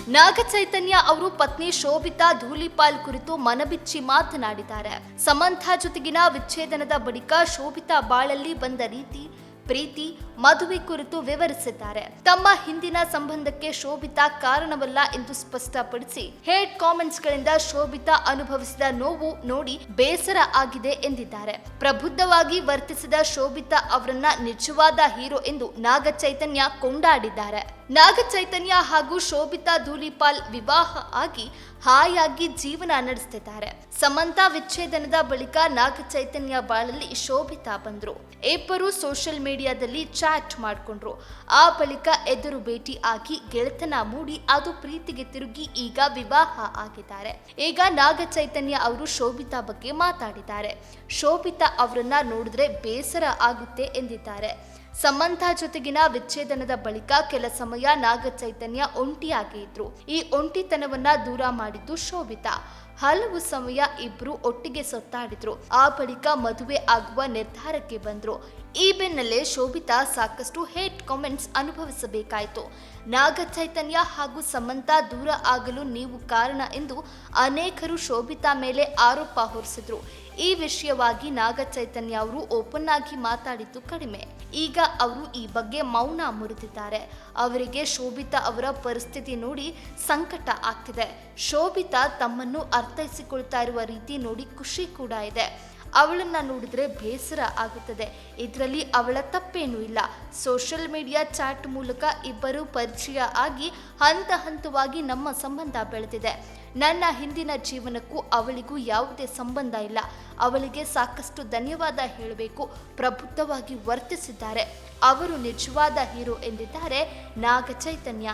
ನಾಗ ಚೈತನ್ಯ ಅವರು ಪತ್ನಿ ಶೋಭಿತಾ ಧೂಳಿಪಾಲ್ ಕುರಿತು ಮನಬಿಚ್ಚಿ ಮಾತನಾಡಿದ್ದಾರೆ. ಸಮಂತಾ ಜೊತೆಗಿನ ವಿಚ್ಛೇದನದ ಬಳಿಕ ಶೋಭಿತಾ ಬಾಳಲ್ಲಿ ಬಂದ ರೀತಿ, ಪ್ರೀತಿ, ಮದುವೆ ಕುರಿತು ವಿವರಿಸಿದ್ದಾರೆ. ತಮ್ಮ ಹಿಂದಿನ ಸಂಬಂಧಕ್ಕೆ ಶೋಭಿತಾ ಕಾರಣವಲ್ಲ ಎಂದು ಸ್ಪಷ್ಟಪಡಿಸಿ, ಹೇಟ್ ಕಾಮೆಂಟ್ಸ್ ಗಳಿಂದ ಶೋಭಿತಾ ಅನುಭವಿಸಿದ ನೋವು ನೋಡಿ ಬೇಸರ ಆಗಿದೆ ಎಂದಿದ್ದಾರೆ. ಪ್ರಬುದ್ಧವಾಗಿ ವರ್ತಿಸಿದ ಶೋಭಿತಾ ಅವರನ್ನ ನಿಜವಾದ ಹೀರೋ ಎಂದು ನಾಗ ಚೈತನ್ಯ ಕೊಂಡಾಡಿದ್ದಾರೆ. ನಾಗ ಚೈತನ್ಯ ಹಾಗೂ ಶೋಭಿತಾ ಧೂಳಿಪಾಲ್ ವಿವಾಹ ಆಗಿ ಹಾಯಾಗಿ ಜೀವನ ನಡೆಸುತ್ತಿದ್ದಾರೆ. ಸಮಂತಾ ವಿಚ್ಛೇದನದ ಬಳಿಕ ನಾಗ ಚೈತನ್ಯ ಬಾಳಲ್ಲಿ ಶೋಭಿತಾ ಬಂದ್ರು. ಇಬ್ಬರು ಸೋಷಿಯಲ್ ಮೀಡಿಯಾದಲ್ಲಿ ಚಾಟ್ ಮಾಡಿಕೊಂಡ್ರು. ಆ ಬಳಿಕ ಎದುರು ಭೇಟಿ ಆಗಿ ಗೆಳೆತನ ಮೂಡಿ ಅದು ಪ್ರೀತಿಗೆ ತಿರುಗಿ ಈಗ ವಿವಾಹ ಆಗಿದ್ದಾರೆ. ಈಗ ನಾಗ ಚೈತನ್ಯ ಅವರು ಶೋಭಿತಾ ಬಗ್ಗೆ ಮಾತಾಡಿದ್ದಾರೆ. ಶೋಭಿತಾ ಅವರನ್ನ ನೋಡಿದ್ರೆ ಬೇಸರ ಆಗುತ್ತೆ ಎಂದಿದ್ದಾರೆ. ಸಮಂತಾ ಜೊತೆಗಿನ ವಿಚ್ಛೇದನದ ಬಳಿಕ ಕೆಲ ಸಮಯ ನಾಗ ಚೈತನ್ಯ ಒಂಟಿಯಾಗಿ ಇದ್ರು. ಈ ಒಂಟಿತನವನ್ನ ದೂರ ಮಾಡಿದ್ದು ಶೋಭಿತಾ. ಹಲವು ಸಮಯ ಇಬ್ರು ಒಟ್ಟಿಗೆ ಸುತ್ತಾಡಿದ್ರು. ಆ ಬಳಿಕ ಮದುವೆ ಆಗುವ ನಿರ್ಧಾರಕ್ಕೆ ಬಂದ್ರು. ಈ ಬೆನ್ನಲ್ಲೇ ಶೋಭಿತಾ ಸಾಕಷ್ಟು ಹೇಟ್ ಕಾಮೆಂಟ್ಸ್ ಅನುಭವಿಸಬೇಕಾಯಿತು. ನಾಗ ಚೈತನ್ಯ ಹಾಗೂ ಸಮಂತಾ ದೂರ ಆಗಲು ನೀವು ಕಾರಣ ಎಂದು ಅನೇಕರು ಶೋಭಿತಾ ಮೇಲೆ ಆರೋಪ ಹೊರಿಸಿದ್ರು. ಈ ವಿಷಯವಾಗಿ ನಾಗ ಚೈತನ್ಯ ಅವರು ಓಪನ್ ಆಗಿ ಮಾತಾಡಿದ್ದು ಕಡಿಮೆ. ಈಗ ಅವರು ಈ ಬಗ್ಗೆ ಮೌನ ಮುರಿದಿದ್ದಾರೆ. ಅವರಿಗೆ ಶೋಭಿತಾ ಅವರ ಪರಿಸ್ಥಿತಿ ನೋಡಿ ಸಂಕಟ ಆಗ್ತಿದೆ. ಶೋಭಿತಾ ತಮ್ಮನ್ನು ಅರ್ಥೈಸಿಕೊಳ್ತಾ ಇರುವ ರೀತಿ ನೋಡಿ ಖುಷಿ ಕೂಡ ಇದೆ. ಅವಳನ್ನ ನೋಡಿದ್ರೆ ಬೇಸರ ಆಗುತ್ತದೆ. ಇದರಲ್ಲಿ ಅವಳ ತಪ್ಪೇನೂ ಇಲ್ಲ. ಸೋಷಿಯಲ್ ಮೀಡಿಯಾ ಚಾಟ್ ಮೂಲಕ ಇಬ್ಬರು ಪರಿಚಯ ಆಗಿ ಹಂತ ಹಂತವಾಗಿ ನಮ್ಮ ಸಂಬಂಧ ಬೆಳೆದಿದೆ. ನನ್ನ ಹಿಂದಿನ ಜೀವನಕ್ಕೂ ಅವಳಿಗೂ ಯಾವುದೇ ಸಂಬಂಧ ಇಲ್ಲ. ಅವಳಿಗೆ ಸಾಕಷ್ಟು ಧನ್ಯವಾದ ಹೇಳಬೇಕು. ಪ್ರಬುದ್ಧವಾಗಿ ವರ್ತಿಸಿದ್ದಾರೆ. ಅವರು ನಿಜವಾದ ಹೀರೋ ಎಂದಿದ್ದಾರೆ ನಾಗ ಚೈತನ್ಯ.